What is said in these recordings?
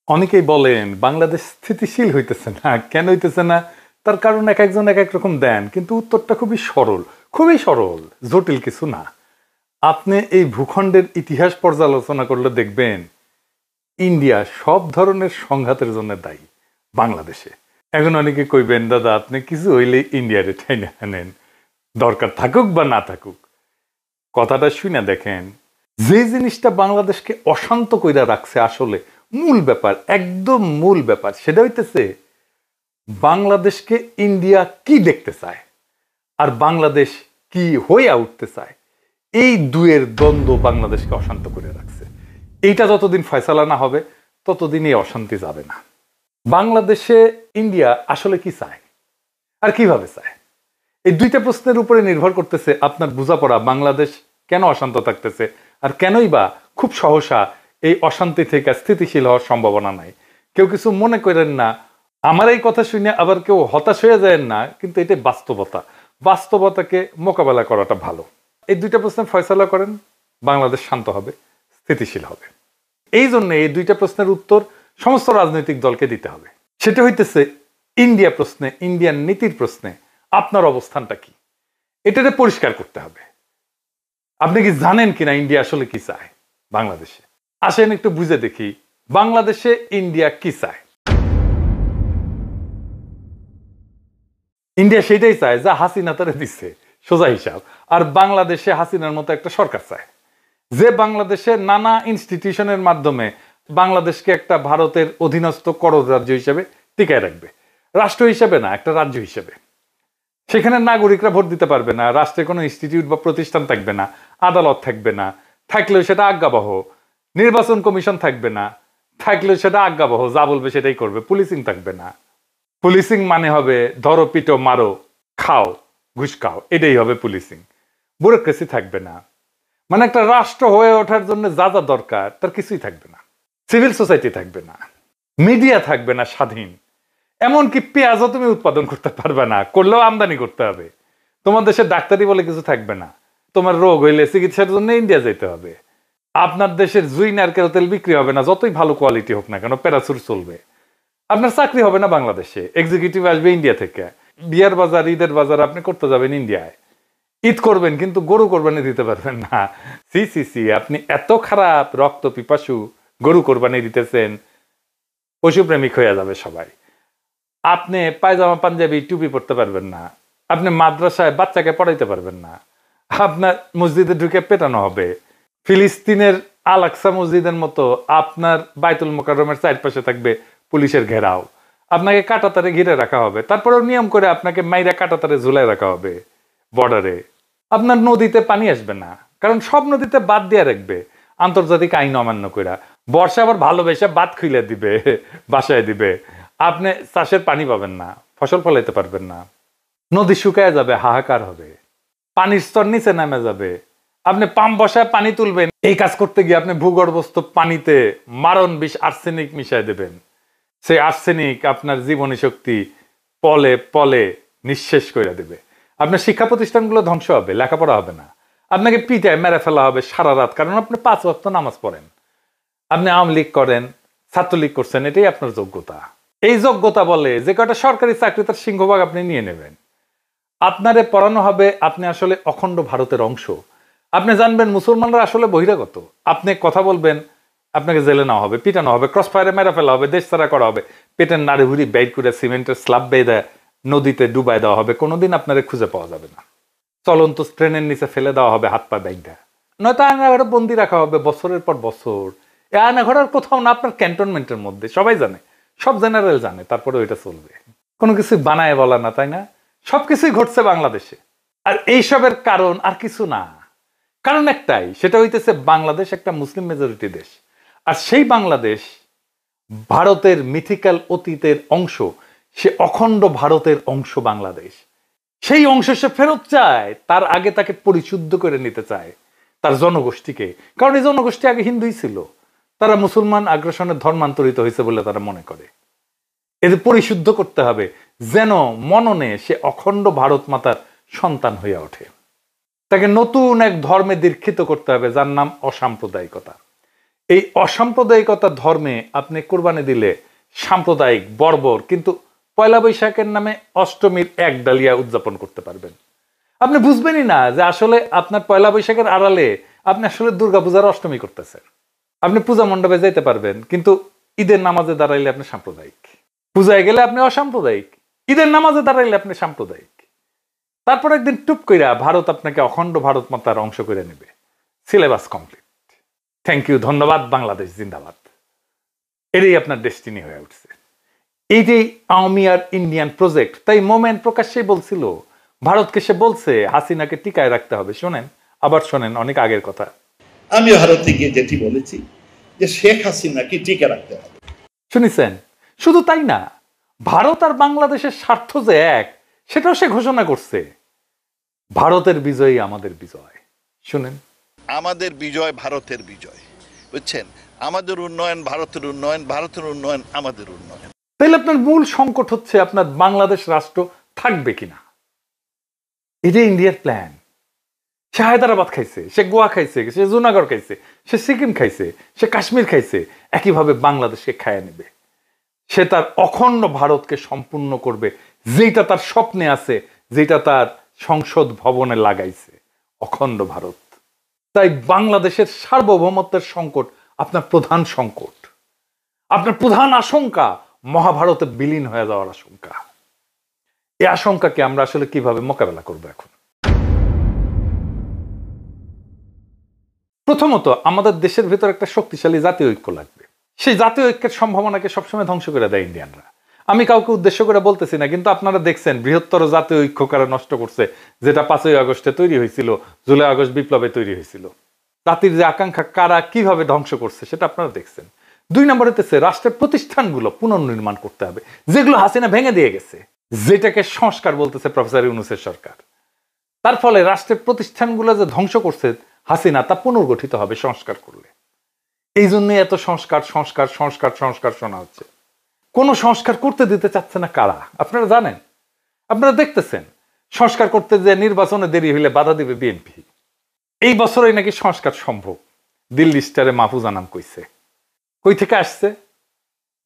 অনেকেই বলেন বাংলাদেশ স্থিতিশীল হইতেছে না, কেন হইতেছে না? তার কারণ এক একজন এক এক রকম দেন, কিন্তু উত্তরটা খুবই সরল, জটিল কিছু না। আপনি এই ভূখণ্ডের ইতিহাস পর্যালোচনা করলে দেখবেন ইন্ডিয়া সব ধরনের সংঘাতের জন্য দায়ী বাংলাদেশে। এখন অনেকে কইবেন, দাদা আপনি কিছু হইলে ইন্ডিয়ারে ঠাইনা আনেন, দরকার থাকুক বা না থাকুক। কথাটা শুনে দেখেন, যে জিনিসটা বাংলাদেশকে অশান্ত কইরা রাখছে, আসলে মূল ব্যাপার, একদম মূল ব্যাপার, সেটা হইতেছে বাংলাদেশকে ইন্ডিয়া কি দেখতে চায় আর বাংলাদেশ কি হইয়া উঠতে চায়। এই দুয়ের দ্বন্দ্ব বাংলাদেশকে অশান্ত করে রাখছে। এইটা যতদিন ফয়সালা না হবে ততদিন এই অশান্তি যাবে না। বাংলাদেশে ইন্ডিয়া আসলে কি চায় আর কিভাবে চায়, এই দুইটা প্রশ্নের উপরে নির্ভর করতেছে আপনার বোঝাপড়া বাংলাদেশ কেন অশান্ত থাকতেছে আর কেনই বা খুব সহসা এই অশান্তি থেকে স্থিতিশীল হওয়ার সম্ভাবনা নাই। কেউ কিছু মনে করেন না, আমার এই কথা শুনে আবার কেউ হতাশ হয়ে যায় না, কিন্তু এটা বাস্তবতাকে মোকাবেলা করাটা ভালো। এই দুইটা প্রশ্নের ফয়সালা করেন, বাংলাদেশ শান্ত হবে, স্থিতিশীল হবে। এই জন্য এই দুইটা প্রশ্নের উত্তর সমস্ত রাজনৈতিক দলকে দিতে হবে। সেটা হইতেছে ইন্ডিয়া প্রশ্নে, ইন্ডিয়ান নীতির প্রশ্নে আপনার অবস্থানটা কি, এটাতে পরিষ্কার করতে হবে। আপনি কি জানেন কিনা ইন্ডিয়া আসলে কি চায় বাংলাদেশে? আসেন একটু বুঝে দেখি বাংলাদেশে ইন্ডিয়া কি চায়। ইন্ডিয়া সেটাই চায় যা হাসিনা তারা দিচ্ছে, সোজা হিসাব। আর বাংলাদেশে হাসিনার মতো একটা সরকার চায়, যে বাংলাদেশের নানা ইনস্টিটিউশনের মাধ্যমে বাংলাদেশকে একটা ভারতের অধীনস্থ করজ রাজ্য হিসেবে টিকায় রাখবে। রাষ্ট্র হিসেবে না, একটা রাজ্য হিসেবে। সেখানে নাগরিকরা ভোট দিতে পারবে না, রাষ্ট্রে কোনো ইনস্টিটিউট বা প্রতিষ্ঠান থাকবে না, আদালত থাকবে না, থাকলেও সেটা আজ্ঞাবহ, নির্বাচন কমিশন থাকবে না, থাকলেও সেটা আজ্ঞাবহ, যা বলবে সেটাই করবে, পুলিশিং থাকবে না। পুলিশিং মানে হবে ধরো, পিটো, মারো, খাও, ঘুষ খাও, এটাই হবে পুলিশিং। ব্যুরোক্রেসি থাকবে না। মানে একটা রাষ্ট্র হয়ে ওঠার জন্য যা যা দরকার তার কিছুই থাকবে না। সিভিল সোসাইটি থাকবে না, মিডিয়া থাকবে না স্বাধীন, এমনকি পেঁয়াজও তুমি উৎপাদন করতে পারবে না, করলেও আমদানি করতে হবে। তোমার দেশে ডাক্তারি বলে কিছু থাকবে না, তোমার রোগ হইলে চিকিৎসার জন্য ইন্ডিয়া যেতে হবে। আপনার দেশের জুই নারকেল তেল বিক্রি হবে না, যতই ভালো কোয়ালিটি হোক না কেন, প্যারাসুট চলবে। আপনার চাকরি হবে না বাংলাদেশে, এক্সিকিউটিভ আসবে ইন্ডিয়া থেকে। বিয়ার বাজার, ঈদের বাজার আপনি করতে যাবেন ইন্ডিয়ায়, ঈদ করবেন কিন্তু গরু কোরবানি দিতে পারবেন না। সি আপনি এত খারাপ, রক্ত পিপাসু, গরু কোরবানি দিতেছেন, পশুপ্রেমিক হয়ে যাবে সবাই। আপনি পায়জামা পাঞ্জাবি টুপি পড়তে পারবেন না, আপনি মাদ্রাসায় বাচ্চাকে পড়াইতে পারবেন না, আপনার মসজিদে ঢুকে পেটানো হবে। ফিলিস্তিনের আল আকসা মসজিদের মতো আপনার বাইতুল মোকাররমের চারপাশে থাকবে পুলিশের ঘেরাও, আপনাকে কাঁটাতারে ঘিরে রাখা হবে, তারপরেও নিয়ম করে আপনাকে মাইরা কাঁটাতারে ঝুলাই রাখা হবে বর্ডারে। আপনার নদীতে পানি আসবে না, কারণ সব নদীতে বাদ দিয়ে রাখবে আন্তর্জাতিক আইন অমান্য করে। বর্ষা আবার ভালোবেসে বাদ খুলে দিবে, বাসায় দিবে। আপনি চাষের পানি পাবেন না, ফসল ফলাইতে পারবেন না, নদী শুকায় যাবে, হাহাকার হবে, পানির স্তর নিচে নামে যাবে। আপনি পাম্প বসায় পানি তুলবেন, এই কাজ করতে গিয়ে আপনি ভূগর্ভস্থ পানিতে মারণ বিষ আর্সেনিক মিশাই দেবেন। সেই আর্সেনিক আপনার জীবনী শক্তি পলে পলে নিঃশেষ করে দেবে। আপনার শিক্ষা প্রতিষ্ঠানগুলো ধ্বংস হবে, লেখাপড়া হবে না, আপনাকে পিটায় মেরে ফেলা হবে সারা রাত, কারণ আপনি 5 ওয়াক্ত নামাজ পড়েন। আপনি আওয়ামী লীগ করেন, ছাত্রলীগ করছেন, এটাই আপনার যোগ্যতা। এই যোগ্যতা বলে যে কয়টা সরকারি চাকরি তার সিংহভাগ আপনি নিয়ে নেবেন। আপনারে পড়ানো হবে আপনি আসলে অখণ্ড ভারতের অংশ। আপনি জানবেন মুসলমানরা আসলে বহিরাগত। আপনি কথা বলবেন, আপনাকে জেলে নেওয়া হবে, পিটানো হবে, ক্রস ফায়ারে মেরে ফেলা হবে, দেশ ছাড়া করা হবে, পেটের নাড়ি ভুড়ি বের করে সিমেন্টের স্ল্যাব বেঁধে নদীতে ডুবাই দেওয়া হবে, কোনোদিন আপনারে খুঁজে পাওয়া যাবে না। চলন্ত ট্রেনের নিচে ফেলে দেওয়া হবে হাত পা ব্যাগটা, নয়তো আয়নাঘরে বন্দি রাখা হবে বছরের পর বছর। এই আয়নাঘর আর কোথাও না, আপনার ক্যান্টনমেন্টের মধ্যে। সবাই জানে, সব জেনারেল জানে, তারপরে ওইটা চলবে। কোনো কিছু বানায় বলা না, তাই না? সবকিছুই ঘটছে বাংলাদেশে। আর এইসবের কারণ আর কিছু না, কারণ একটাই, সেটা হইতেছে বাংলাদেশ একটা মুসলিম মেজরিটি দেশ। আর সেই বাংলাদেশ ভারতের মিথিক্যাল অতীতের অংশ, সে অখণ্ড ভারতের অংশ বাংলাদেশ। সেই অংশ সে ফেরত চায়, তার আগে তাকে পরিশুদ্ধ করে নিতে চায় তার জনগোষ্ঠীকে। কারণ এই জনগোষ্ঠী আগে হিন্দুই ছিল, তারা মুসলমান আগ্রাসনে ধর্মান্তরিত হয়েছে বলে তারা মনে করে। এদের পরিশুদ্ধ করতে হবে যেন মননে সে অখণ্ড ভারত মাতার সন্তান হয়ে ওঠে। তাকে নতুন এক ধর্মে দীক্ষিত করতে হবে, যার নাম অসাম্প্রদায়িকতা। এই অসাম্প্রদায়িকতা ধর্মে আপনি কোরবানি দিলে সাম্প্রদায়িক বর্বর, কিন্তু পয়লা বৈশাখের নামে অষ্টমীর এক ডালিয়া উদযাপন করতে পারবেন। আপনি বুঝবেনই না যে আসলে আপনার পয়লা বৈশাখের আড়ালে আপনি আসলে দুর্গাপূজার অষ্টমী করতেছেন। আপনি পূজা মণ্ডপে যেতে পারবেন, কিন্তু ঈদের নামাজে দাঁড়াইলে আপনি সাম্প্রদায়িক। পূজায় গেলে আপনি অসাম্প্রদায়িক, ঈদের নামাজে দাঁড়াইলে আপনি সাম্প্রদায়িক। তারপর একদিন টুপ কইরা ভারত আপনাকে অখণ্ড ভারত মাতার অংশ করে নেবে। Syllabus complete. থ্যাংক ইউ, ধন্যবাদ। বাংলাদেশ জিন্দাবাদ। এটাই আপনার ডেস্টিনি হয়ে উঠছে। এই যে আওয়ামী আর ইন্ডিয়ান প্রজেক্ট, তাই মোমেন্ট প্রকাশ্যেই বলছিল ভারতকে, সে বলছে হাসিনাকে টিকায় রাখতে হবে। শোনেন, আবার শোনেন অনেক আগের কথা। আমি ভারতে গিয়ে যেটি বলেছি যে শেখ হাসিনাকে টিকে রাখতে হবে। শুনেছেন? শুধু তাই না, ভারত আর বাংলাদেশের স্বার্থ যে এক, সেটাও সে ঘোষণা করছে। ভারতের বিজয়ই আমাদের বিজয়। শুনেন, আমাদের বিজয় ভারতের বিজয়, বুঝছেন? আমাদের উন্নয়ন ভারতের উন্নয়ন, ভারতের উন্নয়ন আমাদের উন্নয়ন। তাইলে আপনার মূল সংকট হচ্ছে আপনার বাংলাদেশ রাষ্ট্র থাকবে কিনা। এই যে ইন্ডিয়ার প্ল্যান, সে হায়দ্রাবাদ খাইছে, সে গোয়া খাইছে, সে জুনাগড় খাইছে, সে সিকিম খাইছে, সে কাশ্মীর খাইছে, একইভাবে বাংলাদেশকে খাইয়ে নেবে। সে তার অখণ্ড ভারতকে সম্পূর্ণ করবে, যেটা তার স্বপ্নে আছে, যেটা তার সংসদ ভবনে লাগাইছে, অখণ্ড ভারত। তাই বাংলাদেশের সার্বভৌমত্বের সংকট আপনার প্রধান সংকট। আপনার প্রধান আশঙ্কা মহাভারতে বিলীন হয়ে যাওয়ার আশঙ্কা। এই আশঙ্কাকে আমরা আসলে কিভাবে মোকাবেলা করব? এখন প্রথমত আমাদের দেশের ভিতর একটা শক্তিশালী জাতীয় ঐক্য লাগবে। সেই জাতীয় ঐক্যের সম্ভাবনাকে সবসময় ধ্বংস করে দেয় ইন্ডিয়ানরা। আমি কাউকে উদ্দেশ্য করে বলতেছি না, কিন্তু আপনারা দেখছেন বৃহত্তর জাতীয় ঐক্য কারা নষ্ট করছে, যেটা 5ই আগস্টে তৈরি হয়েছিল, জুলাই আগস্ট বিপ্লবে তৈরি হয়েছিল। জাতির যে আকাঙ্ক্ষা কারা কিভাবে ধ্বংস করছে সেটা আপনারা দেখছেন। 2 নম্বরে রাষ্ট্রের প্রতিষ্ঠানগুলো পুনর্নির্মাণ করতে হবে, যেগুলো হাসিনা ভেঙে দিয়ে গেছে, যেটাকে সংস্কার বলতেছে প্রফেসর ইউনূসের সরকার। তার ফলে রাষ্ট্রের প্রতিষ্ঠানগুলো যে ধ্বংস করছে হাসিনা, তা পুনর্গঠিত হবে সংস্কার করলে। এই জন্য এত সংস্কার সংস্কার সংস্কার সংস্কার শোনা হচ্ছে। কোন সংস্কার করতে দিতে চাচ্ছে না কারা আপনারা জানেন? আপনারা দেখতেছেন সংস্কার করতে যে নির্বাচনে দেরি হইলে বাধা দিবে বিএনপি। এই বছরই নাকি সংস্কার সম্ভব, দিল্লি স্টারে মাহফুজ আনাম কইছে। কই থেকে আসছে?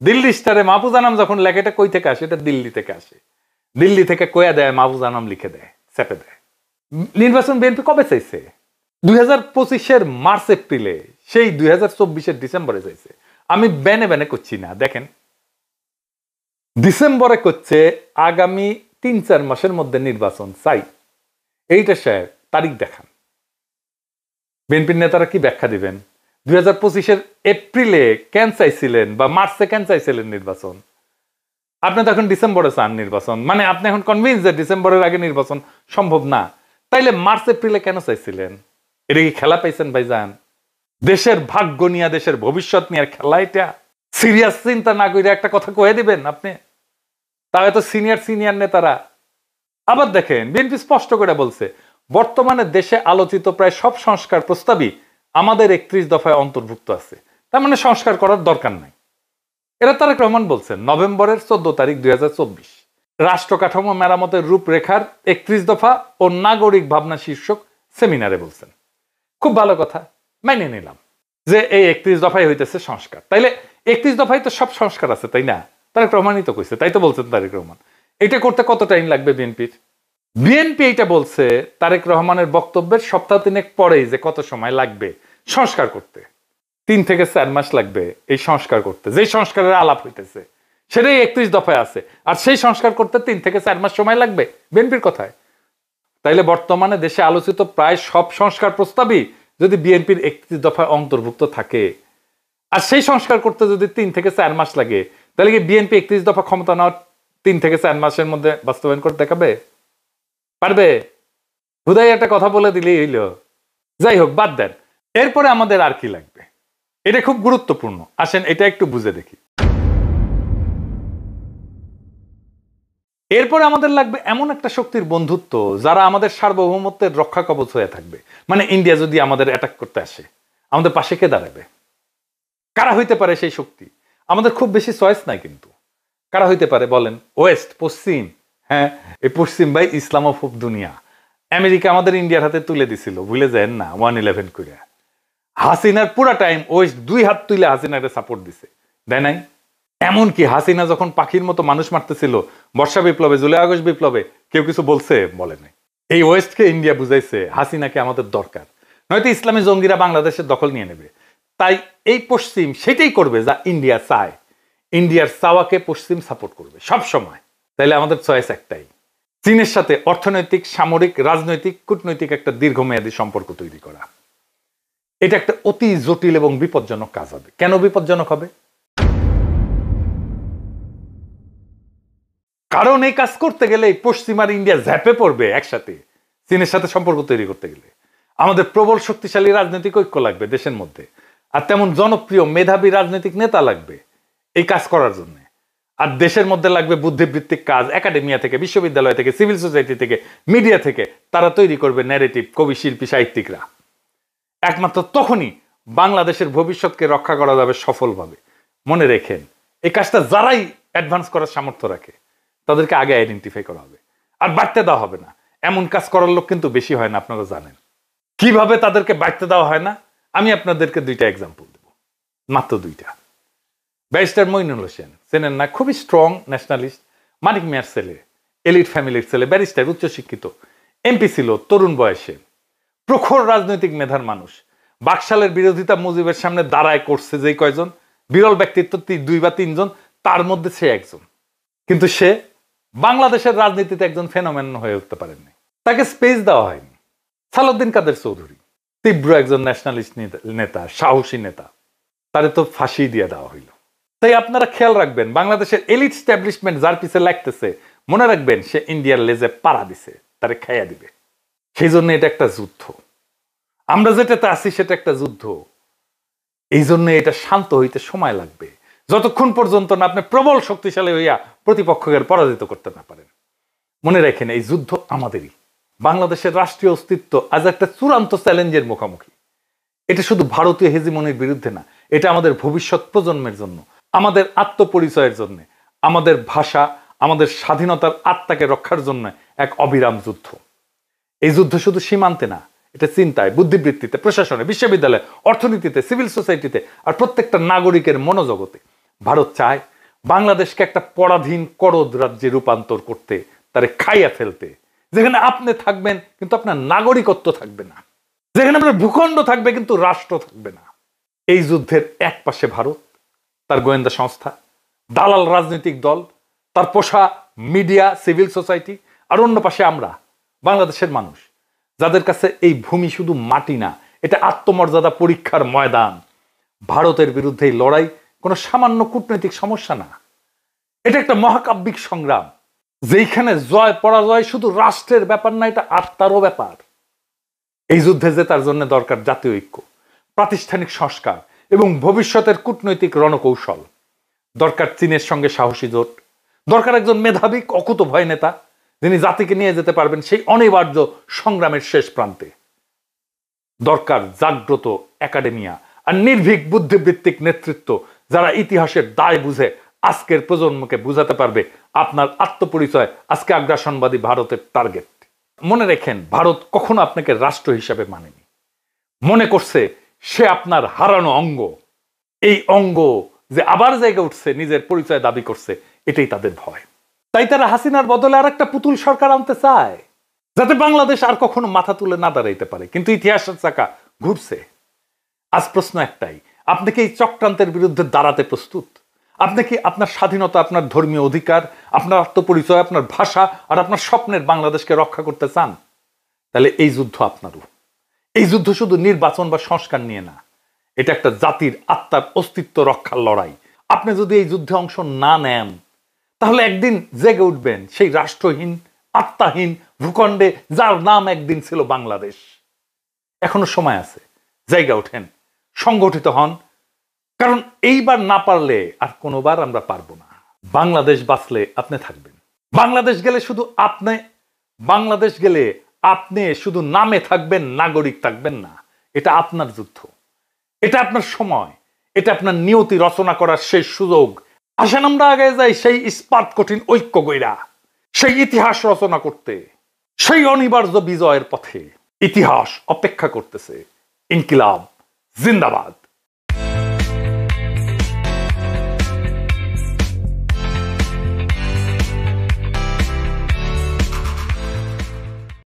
দিল্লি স্টারে মাহফুজ আনাম যখন লেখে, এটা কই থেকে আসে? এটা দিল্লি থেকে আসে। দিল্লি থেকে কয়া দেয়, মাহফুজ আনাম লিখে দেয়, চেপে দেয়। নির্বাচন বিএনপি কবে চাইছে? 2025-এর মার্চ এপ্রিলে, সেই 2024-এর ডিসেম্বরে চাইছে। আমি বেনে বেনে করছি না, দেখেন ডিসেম্বরে করছে আগামী 3-4 মাসের মধ্যে নির্বাচন চাই। এইটা সাহেব তারিখ দেখান। বিএনপির নেতারা কি ব্যাখ্যা দিবেন? 2025-এর এপ্রিলে কেন চাইছিলেন বা মার্চে কেন চাইছিলেন নির্বাচন? আপনি তো এখন ডিসেম্বরে চান নির্বাচন, মানে আপনি এখন কনভিন্স যে ডিসেম্বরের আগে নির্বাচন সম্ভব না। তাইলে মার্চ এপ্রিলে কেন চাইছিলেন? এটা কি খেলা পাইছেন ভাইজান? দেশের ভাগ্য নিয়ে, দেশের ভবিষ্যৎ নিয়ে খেলা এটা? সিরিয়াস চিন্তা না করে একটা কথা কয়ে দিবেন আপনি? তাহলে তো সিনিয়র নেতারা। আবার দেখেন বিএনপি স্পষ্ট করে বলছে, বর্তমানে দেশে আলোচিত প্রায় সব সংস্কার প্রস্তাবই আমাদের 31 দফায় অন্তর্ভুক্ত আছে। তার মানে সংস্কার করার দরকার নাই। এটা তারেক রহমান বলছেন নভেম্বরের 14 তারিখ 2024 রাষ্ট্র কাঠামো মেরামতের রূপরেখার 31 দফা ও নাগরিক ভাবনা শীর্ষক সেমিনারে বলছেন। খুব ভালো কথা, মেনে নিলাম যে এই 31 দফায় হইতেছে সংস্কার। তাইলে 31 দফায় তো সব সংস্কার আছে, তাই না? তারেক রহমানই তো কইছে, তাই তো বলছেন তারেক রহমান। এটা করতে কত টাইম লাগবে বিএনপির? বিএনপি এইটা বলছে তারেক রহমানের বক্তব্যের সপ্তাহ 3 পরেই, যে কত সময় লাগবে সংস্কার করতে। 3 থেকে 4 মাস লাগবে এই সংস্কার করতে। যেই সংস্কারের আলাপ হইতেছে সেটাই 31 দফায় আছে, আর সেই সংস্কার করতে 3 থেকে 4 মাস সময় লাগবে বিএনপির কথায়। তাইলে বর্তমানে দেশে আলোচিত প্রায় সব সংস্কার প্রস্তাবই যদি বিএনপির 31 দফায় অন্তর্ভুক্ত থাকে, আর সেই সংস্কার করতে যদি 3 থেকে 4 মাস লাগে, তাহলে কি বিএনপি 31 দফা ক্ষমতা নেওয়ার 3 থেকে 4 মাসের মধ্যে বাস্তবায়ন করে দেখাবে? পারবে? হুদাই একটা কথা বলে দিলেই হইল। যাই হোক, বাদ দেন। এরপরে আমাদের আর কি লাগবে? এটা খুব গুরুত্বপূর্ণ, আসেন এটা একটু বুঝে দেখি। এরপরে আমাদের লাগবে এমন একটা শক্তির বন্ধুত্ব যারা আমাদের সার্বভৌমত্বের রক্ষা কবচ হয়ে থাকবে। মানে ইন্ডিয়া যদি আমাদের অ্যাটাক করতে আসে, আমাদের পাশে কে দাঁড়াবে? কারা হইতে পারে সেই শক্তি? আমাদের খুব বেশি চয়েস নাই, কিন্তু কারা হইতে পারে বলেন? ওয়েস্ট, পশ্চিম। হ্যাঁ, এই পশ্চিম ভাই ইসলামোফোব দুনিয়া। আমেরিকা আমাদের ইন্ডিয়ার হাতে তুলে দিছিল, ভুলে যায় না, 1/11 করে। হাসিনার পুরা টাইম ওয়েস্ট 2 হাত তুলে হাসিনাকে সাপোর্ট দিছে, দেয় নাই? এমনকি হাসিনা যখন পাখির মতো মানুষ মারতেছিল বর্ষা বিপ্লবে, জুলাই আগস্ট বিপ্লবে, কেউ কিছু বলছে? বলে নাই। এই ওয়েস্টকে ইন্ডিয়া বুঝাইছে হাসিনাকে আমাদের দরকার, নয়তো ইসলামী জঙ্গিরা বাংলাদেশের দখল নিয়ে নেবে। তাই এই পশ্চিম সেটাই করবে যা ইন্ডিয়া চায়। ইন্ডিয়ার চাওয়াকে পশ্চিম সাপোর্ট করবে সব সময়। তাইলে আমাদের চয়েস একটাই, চীনের সাথে অর্থনৈতিক, সামরিক, রাজনৈতিক, কূটনৈতিক একটা দীর্ঘমেয়াদী সম্পর্ক তৈরি করা। এটা একটা অতি জটিল এবং বিপজ্জনক কাজ হবে। কেন বিপজ্জনক হবে? কারণ এই কাজ করতে গেলে পশ্চিম আর ইন্ডিয়া ঝ্যাপে পড়বে একসাথে। চীনের সাথে সম্পর্ক তৈরি করতে গেলে আমাদের প্রবল শক্তিশালী রাজনৈতিক ঐক্য লাগবে দেশের মধ্যে, আর তেমন জনপ্রিয় মেধাবী রাজনৈতিক নেতা লাগবে এই কাজ করার জন্য। আর দেশের মধ্যে লাগবে বুদ্ধিবৃত্তিক কাজ, একাডেমিয়া থেকে, বিশ্ববিদ্যালয় থেকে, সিভিল সোসাইটি থেকে, মিডিয়া থেকে। তারা তৈরি করবে ন্যারেটিভ, কবি, শিল্পী, সাহিত্যিকরা। একমাত্র তখনই বাংলাদেশের ভবিষ্যৎকে রক্ষা করা যাবে সফলভাবে। মনে রেখেন, এই কাজটা যারাই অ্যাডভান্স করার সামর্থ্য রাখে তাদেরকে আগে আইডেন্টিফাই করা হবে, আর বাড়তে দেওয়া হবে না। এমন কাজ করার লোক কিন্তু বেশি হয় না, আপনারা জানেন। কিভাবে তাদেরকে বাড়তে দেওয়া হয় না, আমি আপনাদেরকে 2টা এক্সাম্পল দেব, মাত্র 2টা। ব্যারিস্টার মইনুল হোসেন, চেনেন না? খুবই স্ট্রং ন্যাশনালিস্ট, মানিক মিয়ার ছেলে, এলিট ফ্যামিলির ছেলে, ব্যারিস্টার, উচ্চশিক্ষিত, এমপি ছিল তরুণ বয়সে, প্রখর রাজনৈতিক মেধার মানুষ। বাকশালের বিরোধিতা মুজিবের সামনে দাঁড়ায় করছে যে কয়জন বিরল ব্যক্তিত্ব, 2 বা 3 জন, তার মধ্যে সে একজন। কিন্তু সে বাংলাদেশের রাজনীতিতে একজন ফেনোমেন হয়ে উঠতে পারেননি, তাকে স্পেস দেওয়া হয়নি। সালাউদ্দিন কাদের চৌধুরী, তীব্র একজন ন্যাশনালিস্ট নেতা, সাহসী নেতা, তারে তো ফাঁসি দিয়ে দেওয়া হইল। তাই আপনারা খেয়াল রাখবেন, বাংলাদেশের এলিট স্ট্যাবলিশমেন্ট যার পিছে লাগতেছে, মনে রাখবেন সে ইন্ডিয়ার লেজে পাড়া দিছে, তারে খাইয়া দিবে। সেই জন্য এটা একটা যুদ্ধ। আমরা যেটাতে আছি সেটা একটা যুদ্ধ। এই জন্য এটা শান্ত হইতে সময় লাগবে, যতক্ষণ পর্যন্ত না আপনি প্রবল শক্তিশালী হইয়া প্রতিপক্ষকে পরাজিত করতে না পারেন। মনে রাখেন, এই যুদ্ধ আমাদেরই। বাংলাদেশের রাষ্ট্রীয় অস্তিত্ব আজ একটা চূড়ান্ত চ্যালেঞ্জের মুখোমুখি। এটা শুধু ভারতীয় হেজিমনির বিরুদ্ধে না, এটা আমাদের ভবিষ্যৎ প্রজন্মের জন্য, আমাদের আত্মপরিচয়ের জন্য, আমাদের ভাষা, আমাদের স্বাধীনতার আত্মাকে রক্ষার জন্য এক অবিরাম যুদ্ধ। এই যুদ্ধ শুধু সীমান্তে না, এটা চিন্তায়, বুদ্ধিবৃত্তিতে, প্রশাসনে, বিশ্ববিদ্যালয়ে, অর্থনীতিতে, সিভিল সোসাইটিতে, আর প্রত্যেকটা নাগরিকের মনোজগতে। ভারত চায় বাংলাদেশকে একটা পরাধীন করদ রাজ্যে রূপান্তর করতে, তারে খাইয়া ফেলতে, যেখানে আপনি থাকবেন কিন্তু আপনার নাগরিকত্ব থাকবে না, যেখানে আপনার ভূখণ্ড থাকবে কিন্তু রাষ্ট্র থাকবে না। এই যুদ্ধের এক পাশে ভারত, তার গোয়েন্দা সংস্থা, দালাল রাজনৈতিক দল, তার পোষা মিডিয়া, সিভিল সোসাইটি, আর অন্য পাশে আমরা বাংলাদেশের মানুষ, যাদের কাছে এই ভূমি শুধু মাটি না, এটা আত্মমর্যাদা পরীক্ষার ময়দান। ভারতের বিরুদ্ধে এই লড়াই কোনো সামান্য কূটনৈতিক সমস্যা না, এটা একটা মহাকাব্যিক সংগ্রাম, যেখানে জয় পরাজয় শুধু রাষ্ট্রের ব্যাপার না, এটা আত্মারও ব্যাপার। এই যুদ্ধে জেতার জন্য দরকার জাতীয় ঐক্য, প্রাতিষ্ঠানিক সংস্কার এবং ভবিষ্যতের কূটনৈতিক রণকৌশল। দরকার চীনের সঙ্গে সাহসী জোট, দরকার একজন মেধাবী, অকুতোভয় নেতা, যিনি জাতিকে নিয়ে যেতে পারবেন সেই অনিবার্য সংগ্রামের শেষ প্রান্তে। দরকার জাগ্রত একাডেমিয়া আর নির্ভীক বুদ্ধিবৃত্তিক নেতৃত্ব, যারা ইতিহাসের দায় বুঝে আজকের প্রজন্মকে বুঝাতে পারবে আপনার আত্মপরিচয় আজকে আগ্রাসনবাদী ভারতের টার্গেট। মনে রেখেন, ভারত কখনো আপনাকে রাষ্ট্র হিসাবে মানেনি, মনে করছে সে আপনার হারানো অঙ্গ। এই অঙ্গ যে আবার জায়গা উঠছে, নিজের পরিচয় দাবি করছে, এটাই তাদের ভয়। তাই তারা হাসিনার বদলে আর একটা পুতুল সরকার আনতে চায়, যাতে বাংলাদেশ আর কখনো মাথা তুলে না দাঁড়াইতে পারে। কিন্তু ইতিহাসের চাকা ঘুরছে। আজ প্রশ্ন একটাই, আপনি কি এই চক্রান্তের বিরুদ্ধে দাঁড়াতে প্রস্তুত? আপনি কি আপনার স্বাধীনতা, আপনার ধর্মীয় অধিকার, আপনার আত্মপরিচয়, আপনার ভাষা আর আপনার স্বপ্নের বাংলাদেশকে রক্ষা করতে চান? তাহলে এই যুদ্ধ আপনারও। এই যুদ্ধ শুধু নির্বাচন বা সংস্কার নিয়ে না, এটা একটা জাতির আত্মার অস্তিত্ব রক্ষার লড়াই। আপনি যদি এই যুদ্ধে অংশ না নেন, তাহলে একদিন জেগে উঠবেন সেই রাষ্ট্রহীন, আত্মাহীন ভূখণ্ডে যার নাম একদিন ছিল বাংলাদেশ। এখনো সময় আছে, জায়গা ওঠেন, সংগঠিত হন, কারণ এইবার না পারলে আর কোনোবার আমরা পারবো না। বাংলাদেশ বাঁচলে আপনি থাকবেন। বাংলাদেশ গেলে শুধু আপনি বাংলাদেশ গেলে আপনি শুধু নামে থাকবেন, নাগরিক থাকবেন না। এটা আপনার যুদ্ধ, এটা আপনার সময়, এটা আপনার নিয়তি রচনা করার সেই সুযোগ। আসেন আমরা আগে যাই সেই ইস্পাত কঠিন ঐক্য গইরা সেই ইতিহাস রচনা করতে, সেই অনিবার্য বিজয়ের পথে। ইতিহাস অপেক্ষা করতেছে। ইনকিলাব জিন্দাবাদ।